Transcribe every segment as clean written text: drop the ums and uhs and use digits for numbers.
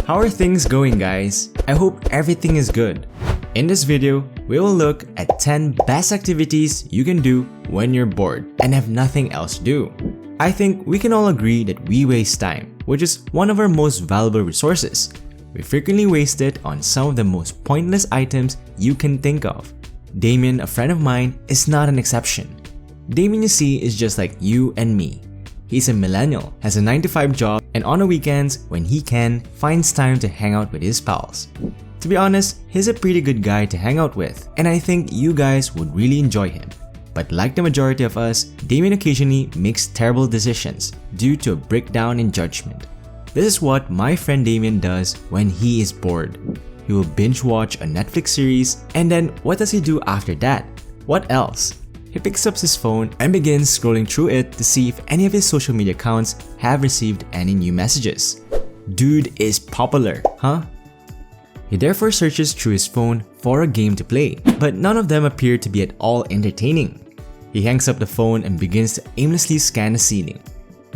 How are things going, guys? I hope everything is good. In this video, we will look at 10 best activities you can do when you're bored and have nothing else to do. I think we can all agree that we waste time, which is one of our most valuable resources. We frequently waste it on some of the most pointless items you can think of. Damien, a friend of mine, is not an exception. Damien, you see, is just like you and me. He's a millennial, has a 9-to-5 job, and on the weekends, when he can, finds time to hang out with his pals. To be honest, he's a pretty good guy to hang out with, and I think you guys would really enjoy him. But like the majority of us, Damien occasionally makes terrible decisions due to a breakdown in judgment. This is what my friend Damien does when he is bored. He will binge watch a Netflix series, and then what does he do after that? What else? He picks up his phone and begins scrolling through it to see if any of his social media accounts have received any new messages. Dude is popular, huh? He therefore searches through his phone for a game to play, but none of them appear to be at all entertaining. He hangs up the phone and begins to aimlessly scan the ceiling.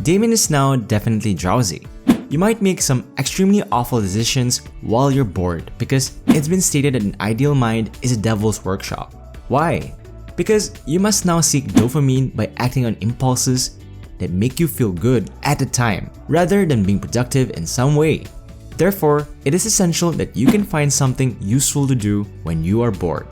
Damien is now definitely drowsy. You might make some extremely awful decisions while you're bored because it's been stated that an ideal mind is a devil's workshop. Why? Because you must now seek dopamine by acting on impulses that make you feel good at the time rather than being productive in some way. Therefore, it is essential that you can find something useful to do when you are bored.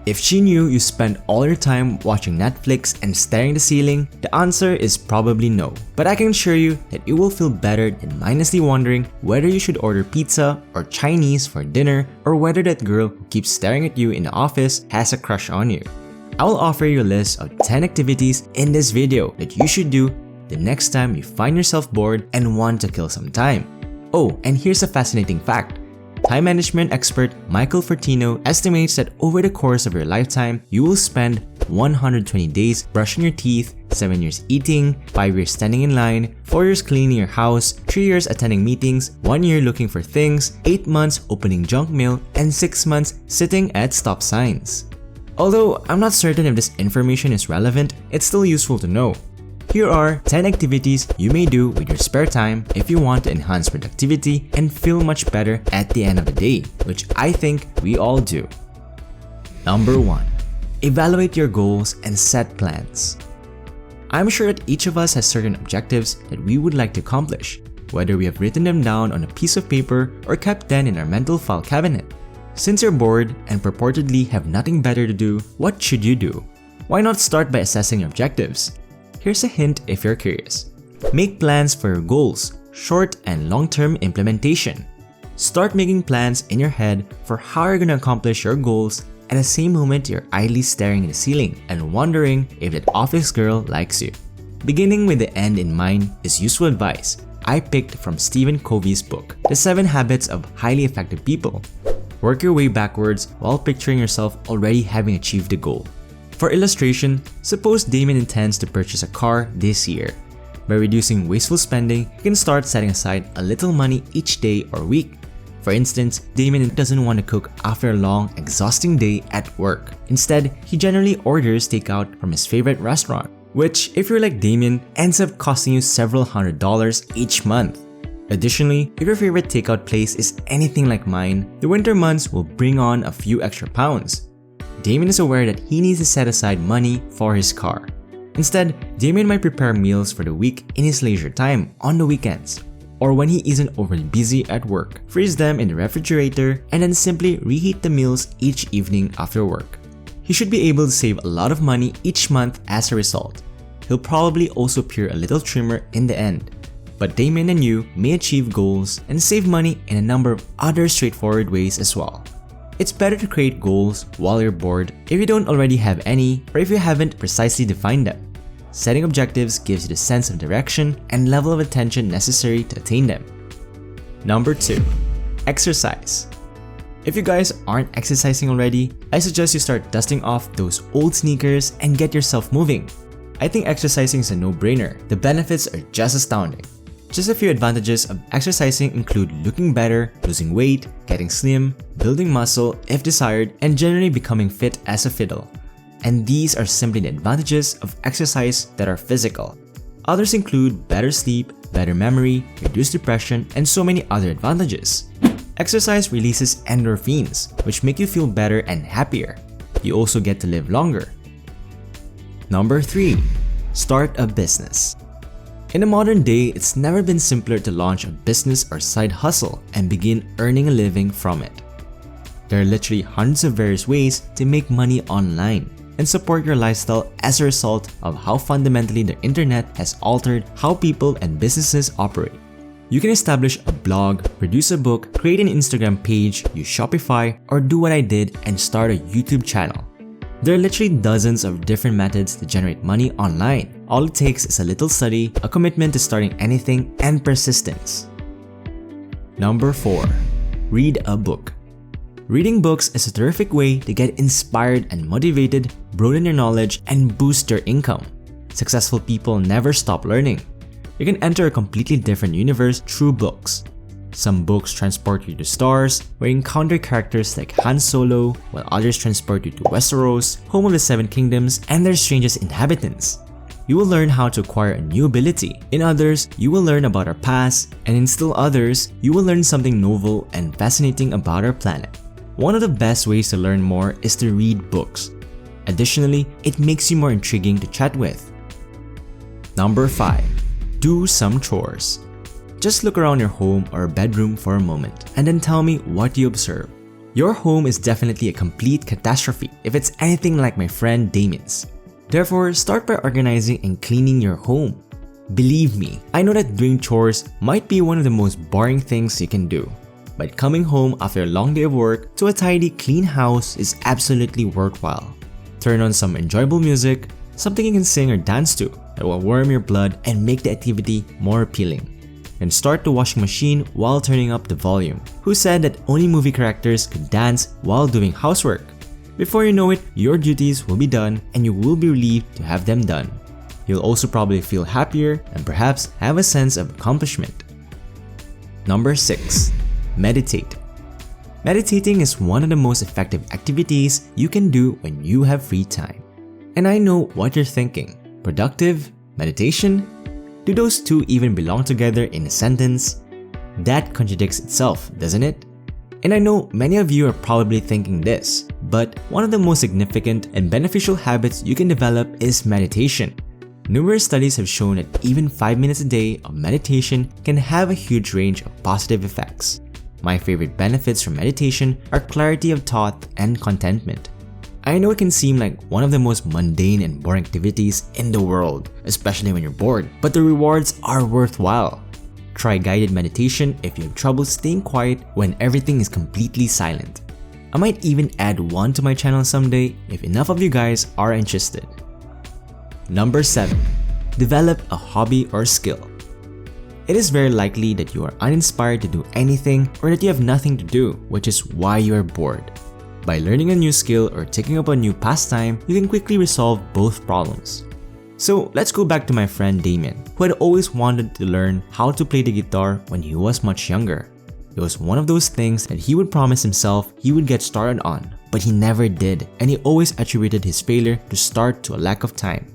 If she knew you spend all your time watching Netflix and staring at the ceiling, the answer is probably no. But I can assure you that you will feel better than mindlessly wondering whether you should order pizza or Chinese for dinner, or whether that girl who keeps staring at you in the office has a crush on you. I will offer you a list of 10 activities in this video that you should do the next time you find yourself bored and want to kill some time. Oh, and here's a fascinating fact. Time management expert Michael Fortino estimates that over the course of your lifetime, you will spend 120 days brushing your teeth, 7 years eating, 5 years standing in line, 4 years cleaning your house, 3 years attending meetings, 1 year looking for things, 8 months opening junk mail, and 6 months sitting at stop signs. Although I'm not certain if this information is relevant, it's still useful to know. Here are 10 activities you may do with your spare time if you want to enhance productivity and feel much better at the end of the day, which I think we all do. Number 1. Evaluate your goals and set plans. I'm sure that each of us has certain objectives that we would like to accomplish, whether we have written them down on a piece of paper or kept them in our mental file cabinet. Since you're bored and purportedly have nothing better to do, what should you do? Why not start by assessing your objectives? Here's a hint if you're curious. Make plans for your goals, short and long-term implementation. Start making plans in your head for how you're going to accomplish your goals at the same moment you're idly staring at the ceiling and wondering if that office girl likes you. Beginning with the end in mind is useful advice I picked from Stephen Covey's book, The 7 Habits of Highly Effective People. Work your way backwards while picturing yourself already having achieved the goal. For illustration, suppose Damien intends to purchase a car this year. By reducing wasteful spending, you can start setting aside a little money each day or week. For instance, Damien doesn't want to cook after a long, exhausting day at work. Instead, he generally orders takeout from his favorite restaurant, which, if you're like Damien, ends up costing you several $100s each month. Additionally, if your favorite takeout place is anything like mine, the winter months will bring on a few extra pounds. Damien is aware that he needs to set aside money for his car. Instead, Damien might prepare meals for the week in his leisure time on the weekends, or when he isn't overly busy at work. Freeze them in the refrigerator and then simply reheat the meals each evening after work. He should be able to save a lot of money each month as a result. He'll probably also appear a little trimmer in the end. But Damien and you may achieve goals and save money in a number of other straightforward ways as well. It's better to create goals while you're bored if you don't already have any or if you haven't precisely defined them. Setting objectives gives you the sense of direction and level of attention necessary to attain them. Number 2. Exercise. If you guys aren't exercising already, I suggest you start dusting off those old sneakers and get yourself moving. I think exercising is a no-brainer. The benefits are just astounding. Just a few advantages of exercising include looking better, losing weight, getting slim, building muscle if desired, and generally becoming fit as a fiddle. And these are simply the advantages of exercise that are physical. Others include better sleep, better memory, reduced depression, and so many other advantages. Exercise releases endorphins, which make you feel better and happier. You also get to live longer. Number 3. Start a business. In the modern day, it's never been simpler to launch a business or side hustle and begin earning a living from it. There are literally hundreds of various ways to make money online and support your lifestyle as a result of how fundamentally the internet has altered how people and businesses operate. You can establish a blog, produce a book, create an Instagram page, use Shopify, or do what I did and start a YouTube channel. There are literally dozens of different methods to generate money online. All it takes is a little study, a commitment to starting anything, and persistence. Number 4. Read a book. Reading books is a terrific way to get inspired and motivated, broaden your knowledge, and boost your income. Successful people never stop learning. You can enter a completely different universe through books. Some books transport you to stars, where you encounter characters like Han Solo, while others transport you to Westeros, home of the Seven Kingdoms, and their strangest inhabitants. You will learn how to acquire a new ability. In others, you will learn about our past, and in still others, you will learn something novel and fascinating about our planet. One of the best ways to learn more is to read books. Additionally, it makes you more intriguing to chat with. Number 5. Do some chores. Just look around your home or bedroom for a moment and then tell me what you observe. Your home is definitely a complete catastrophe if it's anything like my friend Damien's. Therefore, start by organizing and cleaning your home. Believe me, I know that doing chores might be one of the most boring things you can do. But coming home after a long day of work to a tidy, clean house is absolutely worthwhile. Turn on some enjoyable music, something you can sing or dance to that will warm your blood and make the activity more appealing. And start the washing machine while turning up the volume. Who said that only movie characters could dance while doing housework? Before you know it, your duties will be done and you will be relieved to have them done. You'll also probably feel happier and perhaps have a sense of accomplishment. Number 6. Meditate. Meditating is one of the most effective activities you can do when you have free time. And I know what you're thinking. Productive? Meditation? Do those two even belong together in a sentence? That contradicts itself, doesn't it? And I know many of you are probably thinking this, but one of the most significant and beneficial habits you can develop is meditation. Numerous studies have shown that even 5 minutes a day of meditation can have a huge range of positive effects. My favorite benefits from meditation are clarity of thought and contentment. I know it can seem like one of the most mundane and boring activities in the world, especially when you're bored, but the rewards are worthwhile. Try guided meditation if you have trouble staying quiet when everything is completely silent. I might even add one to my channel someday if enough of you guys are interested. Number 7. Develop a hobby or skill. It is very likely that you are uninspired to do anything or that you have nothing to do, which is why you are bored. By learning a new skill or taking up a new pastime, you can quickly resolve both problems. So let's go back to my friend Damien, who had always wanted to learn how to play the guitar when he was much younger. It was one of those things that he would promise himself he would get started on, but he never did, and he always attributed his failure to start to a lack of time.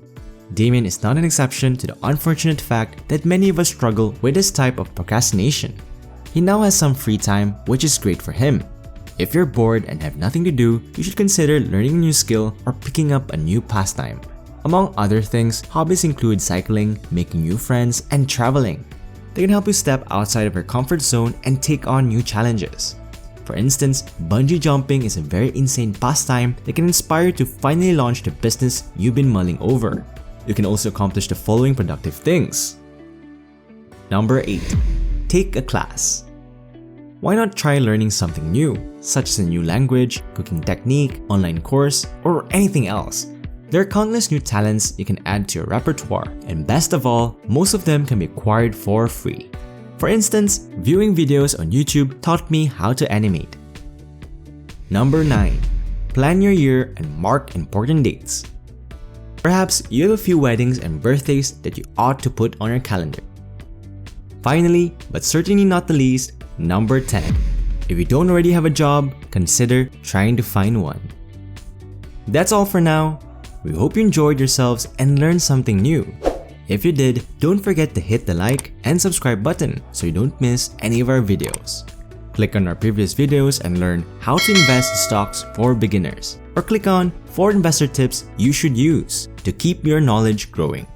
Damien is not an exception to the unfortunate fact that many of us struggle with this type of procrastination. He now has some free time, which is great for him. If you're bored and have nothing to do, you should consider learning a new skill or picking up a new pastime. Among other things, hobbies include cycling, making new friends, and traveling. They can help you step outside of your comfort zone and take on new challenges. For instance, bungee jumping is a very insane pastime that can inspire you to finally launch the business you've been mulling over. You can also accomplish the following productive things. Number 8. Take a class. Why not try learning something new, such as a new language, cooking technique, online course, or anything else? There are countless new talents you can add to your repertoire, and best of all, most of them can be acquired for free. For instance, viewing videos on YouTube taught me how to animate. Number 9. Plan your year and mark important dates. Perhaps you have a few weddings and birthdays that you ought to put on your calendar. Finally, but certainly not the least, Number 10. If you don't already have a job, consider trying to find one. That's all for now. We hope you enjoyed yourselves and learned something new. If you did, don't forget to hit the like and subscribe button so you don't miss any of our videos. Click on our previous videos and learn how to invest in stocks for beginners, or click on 4 investor tips you should use to keep your knowledge growing.